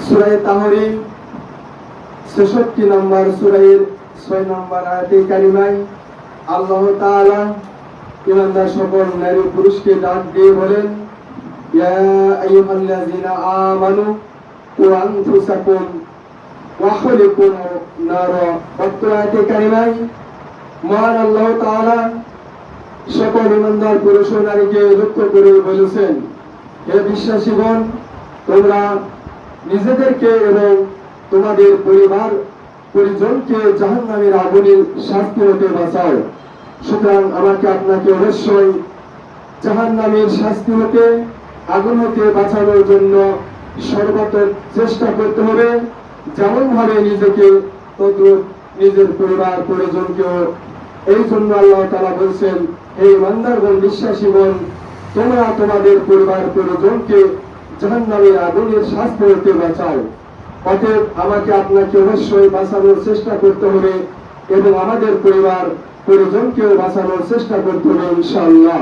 সূরা তাহরিম 66 নম্বর সূরার 6 নম্বর আয়াতে কারিমায় আল্লাহ তাআলা ইমানদার সকল নারী পুরুষকে ডাক দিয়ে বলেন, ইয়া আইয়ুহাল্লাযীনা আমানু কু আনফুসাকুম ওয়া আহলিকুম নারা। আয়াতে কারিমায় মহান আল্লাহ তাআলা সকল ইমানদার পুরুষ ও নারীকে লক্ষ্য করে বলেছেন, হে বিশ্বাসীগণ, তোমরা নিজেদেরকে এবং তোমাদের পরিবার পরিজনকে জাহান্নামের আগুনের শাস্তি হতে বাঁচাও। সুতরাং আমাকে আপনাকে অবশ্যই জাহান্নামের শাস্তি হতে, আগুন হতে বাঁচানোর জন্য সর্বাত্মক চেষ্টা করতে হবে। যেমন ভাবে নিজেকে তদ্রুপ নিজের পরিবার পরিজনকেও। এই জন্য আল্লাহ তাআলা বলছেন, হে ইমানদারগণ, বিশ্বাসীগণ, তোমরা তোমাদের পরিবার পরিজনকে জাহান্নামের আগুনের শাস্তি হতে বাঁচাও। অতএব আমাকে আপনাকে অবশ্যই বাঁচানোর চেষ্টা করতে হবে এবং আমাদের পরিবার পরিজনকেও বাঁচানোর চেষ্টা করতে হবে ইনশাআল্লাহ।